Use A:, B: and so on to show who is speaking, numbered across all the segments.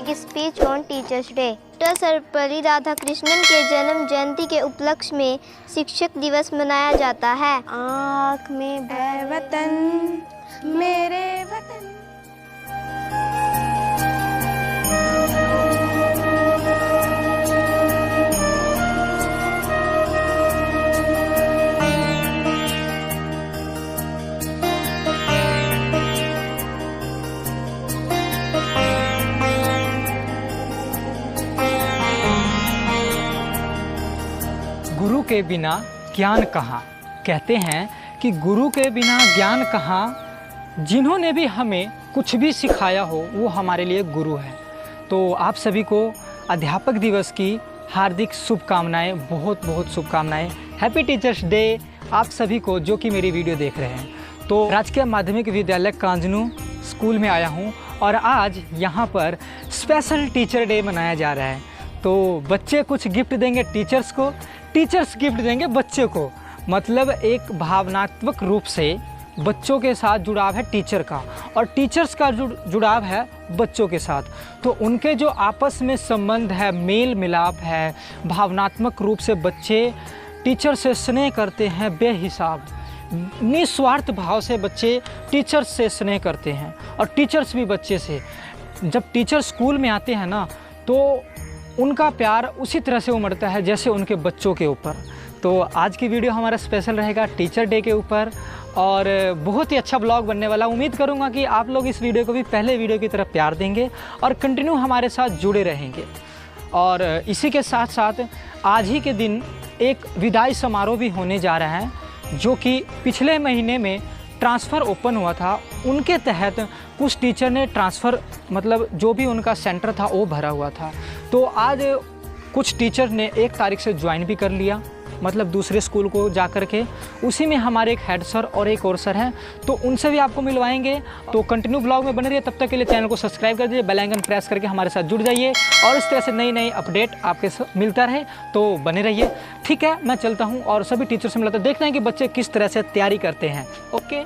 A: Giving speech on teachers day. Doctor Sarvepalli Radhakrishnan के जन्म जयंती के उपलक्ष्य में शिक्षक दिवस मनाया जाता है।
B: आँख में भय वतन मेरे वतन।
C: गुरु के बिना ज्ञान कहाँ। कहते हैं कि गुरु के बिना ज्ञान कहाँ। जिन्होंने भी हमें कुछ भी सिखाया हो वो हमारे लिए गुरु है। तो आप सभी को अध्यापक दिवस की हार्दिक शुभकामनाएं, बहुत बहुत शुभकामनाएं। हैप्पी टीचर्स डे आप सभी को जो कि मेरी वीडियो देख रहे हैं। तो राजकीय माध्यमिक विद्यालय कांजनू स्कूल में आया हूँ और आज यहाँ पर स्पेशल टीचर डे मनाया जा रहा है। तो बच्चे कुछ गिफ्ट देंगे टीचर्स को, टीचर्स गिफ्ट देंगे बच्चे को। मतलब एक भावनात्मक रूप से बच्चों के साथ जुड़ाव है टीचर का और टीचर्स का जुड़ाव है बच्चों के साथ। तो उनके जो आपस में संबंध है, मेल मिलाप है, भावनात्मक रूप से बच्चे टीचर से स्नेह करते हैं बेहिसाब। निस्वार्थ भाव से बच्चे टीचर्स से स्नेह करते हैं और टीचर्स भी बच्चे से। जब टीचर स्कूल में आते हैं ना तो उनका प्यार उसी तरह से उमड़ता है जैसे उनके बच्चों के ऊपर। तो आज की वीडियो हमारा स्पेशल रहेगा टीचर डे के ऊपर और बहुत ही अच्छा ब्लॉग बनने वाला। उम्मीद करूंगा कि आप लोग इस वीडियो को भी पहले वीडियो की तरह प्यार देंगे और कंटिन्यू हमारे साथ जुड़े रहेंगे। और इसी के साथ साथ आज ही के दिन एक विदाई समारोह भी होने जा रहा है जो कि पिछले महीने में ट्रांसफ़र ओपन हुआ था। उनके तहत कुछ टीचर ने ट्रांसफ़र मतलब जो भी उनका सेंटर था वो भरा हुआ था। तो आज कुछ टीचर ने 1 तारीख से ज्वाइन भी कर लिया, मतलब दूसरे स्कूल को जा कर के। उसी में हमारे एक हेड सर और एक और सर हैं, तो उनसे भी आपको मिलवाएंगे। तो कंटिन्यू ब्लॉग में बने रहिए। तब तक के लिए चैनल को सब्सक्राइब कर दीजिए, बेल आइकन प्रेस करके हमारे साथ जुड़ जाइए और इस तरह से नई नई अपडेट आपके साथ मिलता रहे। तो बने रहिए। ठीक है, मैं चलता हूँ और सभी टीचर से मिलता हूँ। देखते हैं कि बच्चे किस तरह से तैयारी करते हैं। ओके।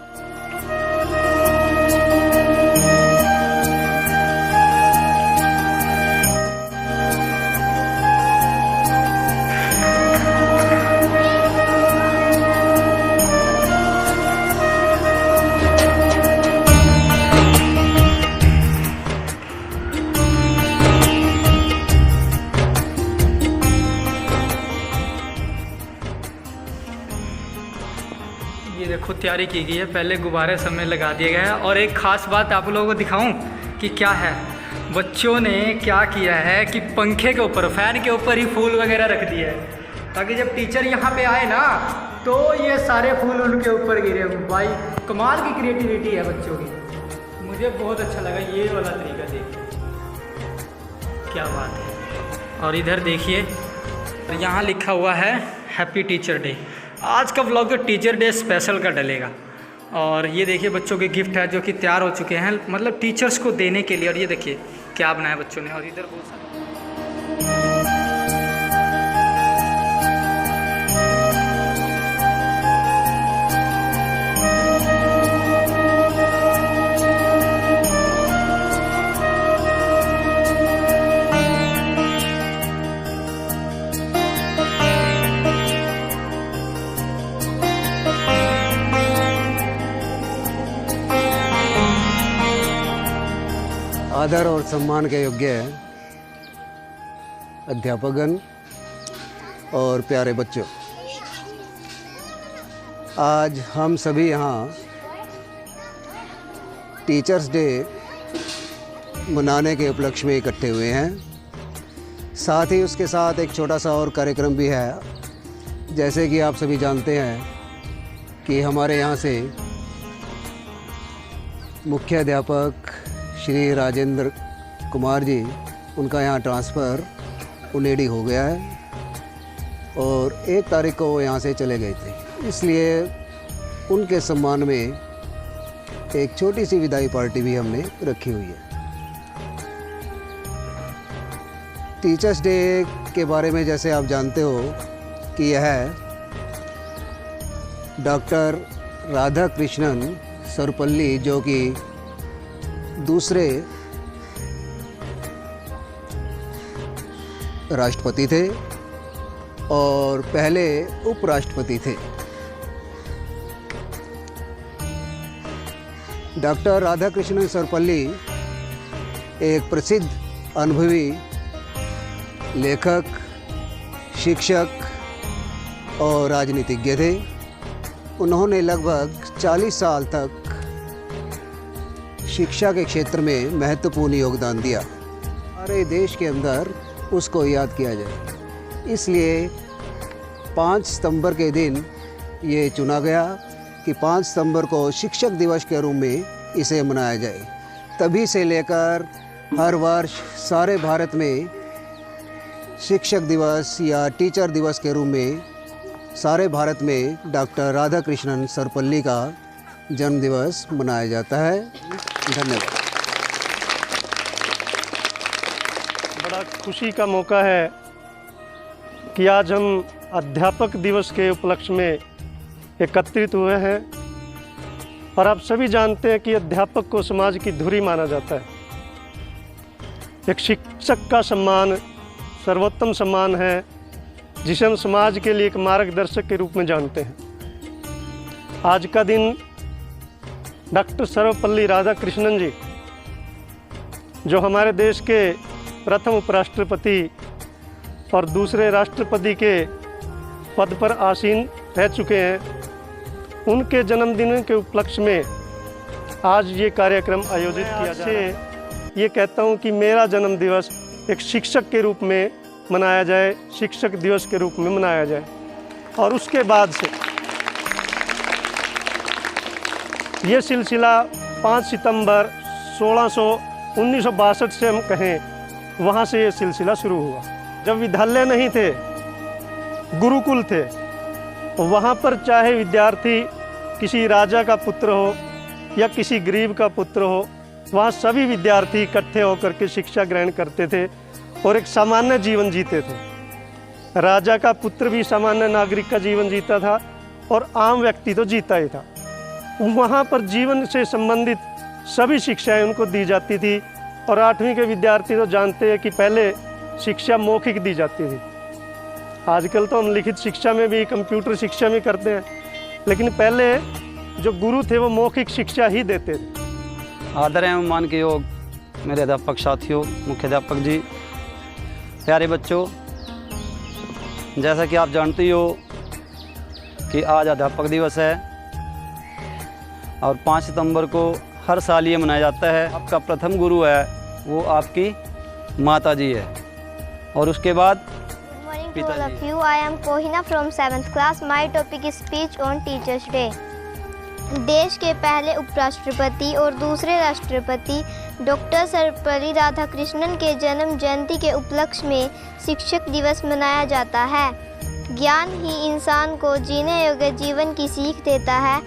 C: ये देखो तैयारी की गई है, पहले गुब्बारे सब में लगा दिए गए हैं। और एक ख़ास बात आप लोगों को दिखाऊं कि क्या है। बच्चों ने क्या किया है कि पंखे के ऊपर, फैन के ऊपर ही फूल वगैरह रख दिए हैं ताकि जब टीचर यहाँ पे आए ना तो ये सारे फूल उनके ऊपर गिरे। भाई कमाल की क्रिएटिविटी है बच्चों की, मुझे बहुत अच्छा लगा ये वाला तरीका। देखिए क्या बात है। और इधर देखिए यहाँ लिखा हुआ है हैप्पी टीचर डे। आज का व्लॉग तो टीचर डे स्पेशल का डलेगा। और ये देखिए बच्चों के गिफ्ट है जो कि तैयार हो चुके हैं, मतलब टीचर्स को देने के लिए। और ये देखिए क्या बनाया बच्चों ने। और इधर बहुत सारे
D: आदर और सम्मान के योग्य अध्यापकगण और प्यारे बच्चों, आज हम सभी यहाँ टीचर्स डे मनाने के उपलक्ष्य में इकट्ठे हुए हैं। साथ ही उसके साथ एक छोटा सा और कार्यक्रम भी है। जैसे कि आप सभी जानते हैं कि हमारे यहाँ से मुख्य अध्यापक श्री राजेंद्र कुमार जी, उनका यहाँ ट्रांसफ़र उनेडी हो गया है और 1 तारीख को वो यहाँ से चले गए थे। इसलिए उनके सम्मान में एक छोटी सी विदाई पार्टी भी हमने रखी हुई है। टीचर्स डे के बारे में जैसे आप जानते हो कि यह डॉक्टर राधाकृष्णन सर्वपल्ली जो कि दूसरे राष्ट्रपति थे और पहले उपराष्ट्रपति थे। डॉक्टर राधाकृष्णन सर्वपल्ली एक प्रसिद्ध अनुभवी लेखक, शिक्षक और राजनीतिज्ञ थे। उन्होंने लगभग 40 साल तक शिक्षा के क्षेत्र में महत्वपूर्ण योगदान दिया। हमारे देश के अंदर उसको याद किया जाए, इसलिए 5 सितंबर के दिन ये चुना गया कि 5 सितंबर को शिक्षक दिवस के रूप में इसे मनाया जाए। तभी से लेकर हर वर्ष सारे भारत में शिक्षक दिवस या टीचर दिवस के रूप में सारे भारत में डॉक्टर राधाकृष्णन सर्वपल्ली का जन्म दिवस मनाया जाता है। धन्यवाद।
E: बड़ा खुशी का मौका है कि आज हम अध्यापक दिवस के उपलक्ष्य में एकत्रित हुए हैं और आप सभी जानते हैं कि अध्यापक को समाज की धुरी माना जाता है। एक शिक्षक का सम्मान सर्वोत्तम सम्मान है जिसे हम समाज के लिए एक मार्गदर्शक के रूप में जानते हैं। आज का दिन डॉक्टर सर्वपल्ली राधाकृष्णन जी, जो हमारे देश के प्रथम उपराष्ट्रपति और दूसरे राष्ट्रपति के पद पर आसीन रह चुके हैं, उनके जन्मदिन के उपलक्ष्य में आज ये कार्यक्रम आयोजित किया जा रहा है। ये कहता हूँ कि मेरा जन्म दिवस एक शिक्षक के रूप में मनाया जाए, शिक्षक दिवस के रूप में मनाया जाए। और उसके बाद से ये सिलसिला 5 सितंबर 1962 से हम कहें, वहाँ से ये सिलसिला शुरू हुआ। जब विद्यालय नहीं थे, गुरुकुल थे, वहाँ पर चाहे विद्यार्थी किसी राजा का पुत्र हो या किसी गरीब का पुत्र हो, वहाँ सभी विद्यार्थी इकट्ठे होकर के शिक्षा ग्रहण करते थे और एक सामान्य जीवन जीते थे। राजा का पुत्र भी सामान्य नागरिक का जीवन जीता था और आम व्यक्ति तो जीता ही था। वहाँ पर जीवन से संबंधित सभी शिक्षाएं उनको दी जाती थी। और 8वीं के विद्यार्थी तो जानते हैं कि पहले शिक्षा मौखिक दी जाती थी। आजकल तो हम लिखित शिक्षा में भी, कंप्यूटर शिक्षा में करते हैं, लेकिन पहले जो गुरु थे वो मौखिक शिक्षा ही देते थे।
F: आदर एवं मान के योग मेरे अध्यापक साथियों, मुख्य अध्यापक जी, प्यारे बच्चों, जैसा कि आप जानते ही हो कि आज अध्यापक दिवस है और 5 सितंबर को हर साल ये मनाया जाता है। आपका प्रथम गुरु है वो आपकी माता जी है और उसके बाद
A: Good morning to all of you. I am Kohina from 7th class. My topic is speech on Teachers Day. देश के पहले उपराष्ट्रपति और दूसरे राष्ट्रपति डॉक्टर सर्वपल्ली राधाकृष्णन के जन्म जयंती के उपलक्ष्य में शिक्षक दिवस मनाया जाता है। ज्ञान ही इंसान को जीने योग्य जीवन की सीख देता है।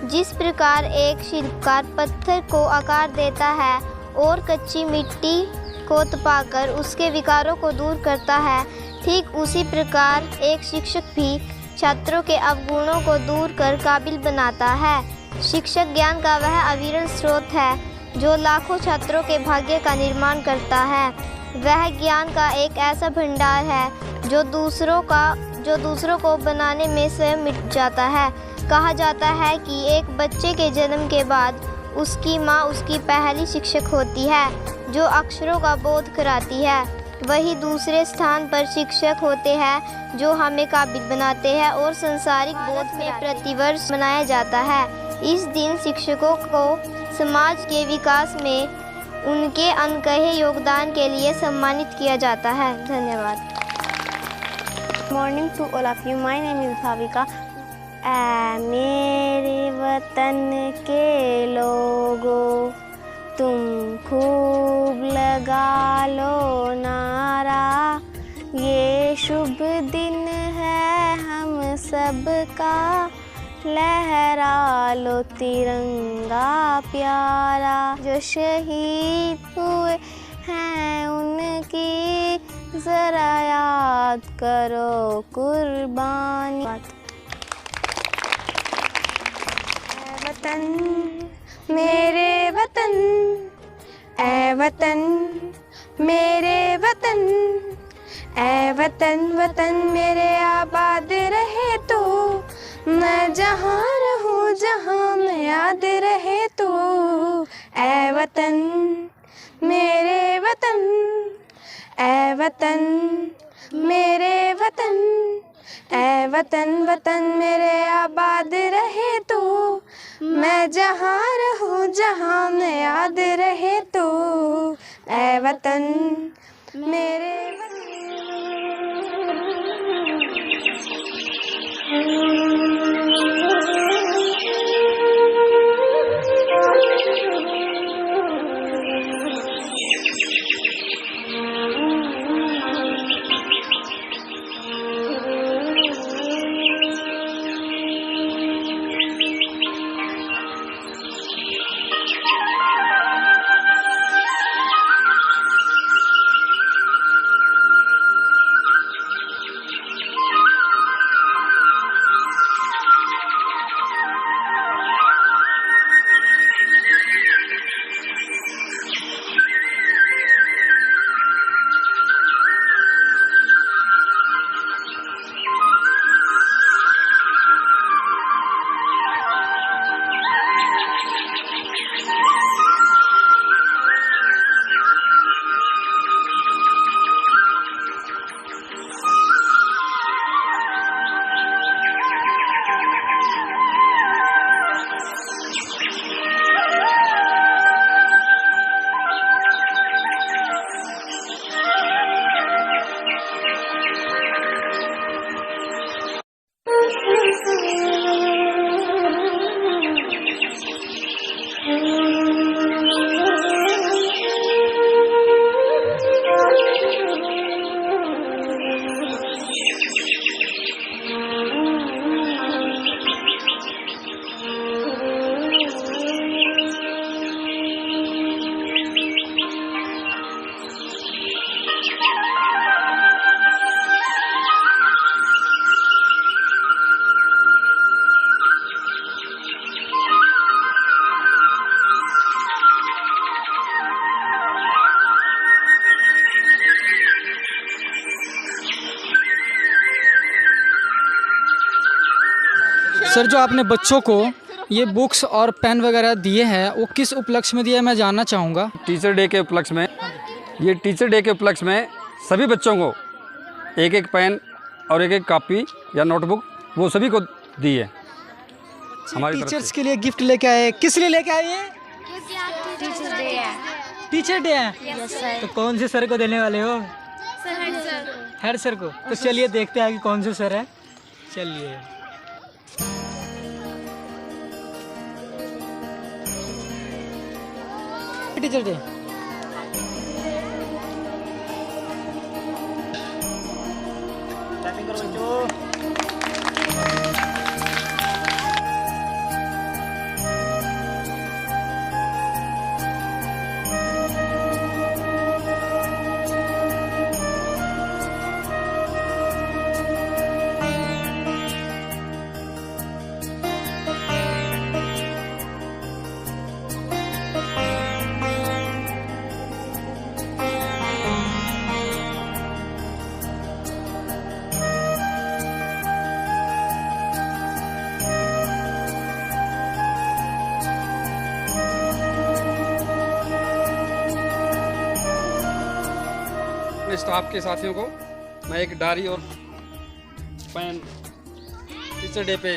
A: जिस प्रकार एक शिल्पकार पत्थर को आकार देता है और कच्ची मिट्टी को तपाकर उसके विकारों को दूर करता है, ठीक उसी प्रकार एक शिक्षक भी छात्रों के अवगुणों को दूर कर काबिल बनाता है। शिक्षक ज्ञान का वह अविरल स्रोत है जो लाखों छात्रों के भाग्य का निर्माण करता है। वह ज्ञान का एक ऐसा भंडार है जो दूसरों को बनाने में स्वयं मिट जाता है। कहा जाता है कि एक बच्चे के जन्म के बाद उसकी माँ उसकी पहली शिक्षक होती है जो अक्षरों का बोध कराती है। वही दूसरे स्थान पर शिक्षक होते हैं जो हमें काबिल बनाते हैं और संसारिक बोध में प्रतिवर्ष मनाया जाता है। इस दिन शिक्षकों को समाज के विकास में उनके अनकहे योगदान के लिए सम्मानित किया जाता है। धन्यवाद।
B: Morning to all of you. My name is Bhavika. मेरे वतन के लोगों, तुम खूब लगा लो नारा, ये शुभ दिन है हम सबका, लहरा लो तिरंगा प्यारा। जो शहीद हुए हैं उनकी जरा याद करो कुर्बानी। वतन मेरे वतन, ऐ वतन मेरे वतन, ऐ वतन वतन मेरे आबाद रहे तू, मैं जहाँ रहूँ जहाँ में याद रहे तू। ऐ वतन मेरे वतन, ऐ वतन मेरे वतन, ऐ वतन वतन मेरे आबाद रहे तू, मैं जहाँ रहूँ जहाँ में याद रहे तू। ऐ वतन मेरे
C: सर, जो आपने बच्चों को ये बुक्स और पेन वगैरह दिए हैं वो किस उपलक्ष्य में दिए हैं मैं जानना चाहूँगा।
F: टीचर डे के उपलक्ष्य में, ये टीचर डे के उपलक्ष्य में सभी बच्चों को एक एक पेन और एक एक कॉपी या नोटबुक वो सभी को दी है हमारी तरफ
C: टीचर्स
F: से।
C: के लिए गिफ्ट लेके आए, किस लिए लेके आए ये?
B: टीचर्स डे है।
C: टीचर डे है।
B: Yes sir.
C: तो कौन से सर को देने वाले हो? हेड सर को। तो चलिए देखते हैं कि कौन से सर है। चलिए। टीचर डे
F: अपने स्टाफ के साथियों को मैं एक डायरी और पेन टीचर डे पे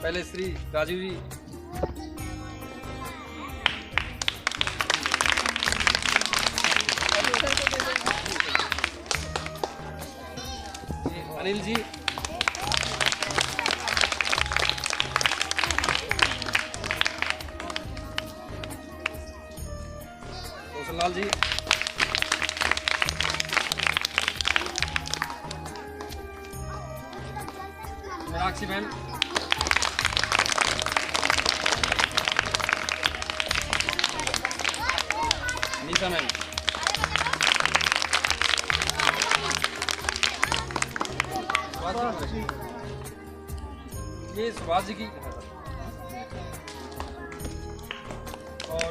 F: पहले श्री राजीव जी अनिल जी कौशल जी मीनाक्षी बहन नीता मैम ये सुभाष जी की और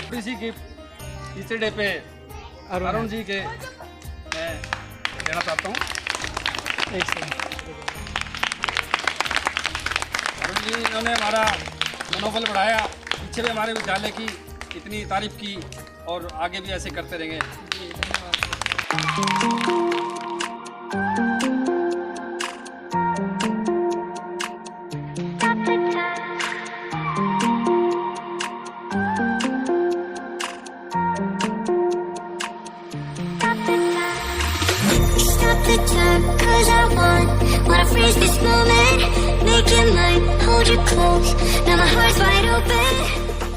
F: थोड़ी सी गिफ्ट
G: टीचर डे पे अरुण जी के मैं देना चाहता हूँ।
C: एक सेकंड।
G: अरुण जी इन्होंने हमारा मनोबल बढ़ाया, पीछे भी हमारे विद्यालय की इतनी तारीफ की और आगे भी ऐसे करते रहेंगे।
H: Stop the time, 'cause I wanna freeze this moment, make it mine, hold you close, now my heart's wide open.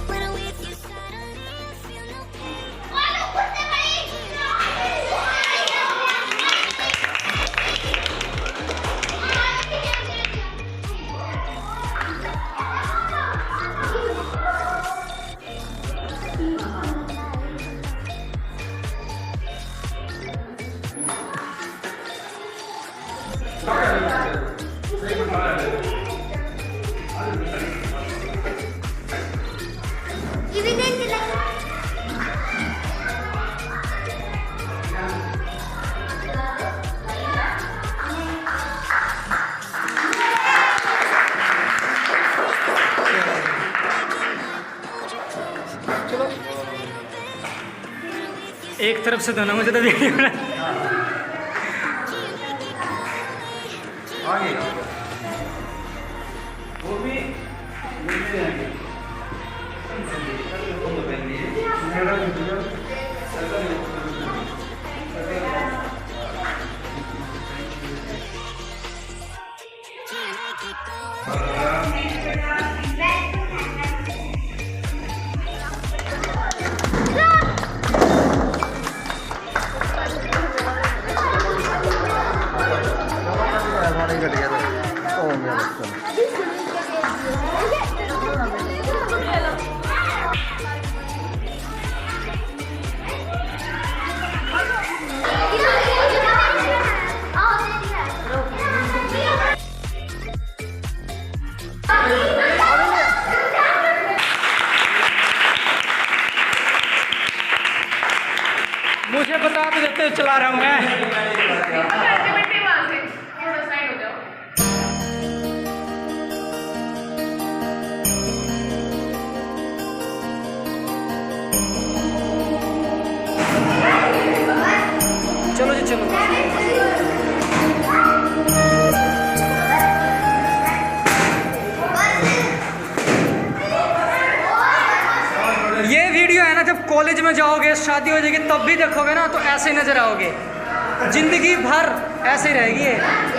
H: When I'm with you, suddenly I feel no pain.
C: एक तरफ से दोनों मुझे तो वीडियो बना। मुझे बता तो देते चला रहा हूँ मैं। चलो जी चलो। ये वीडियो है ना, जब कॉलेज में जाओगे, शादी हो जाएगी, तब भी देखोगे ना तो ऐसे नजर आओगे, जिंदगी भर ऐसे ही रहेगी ये।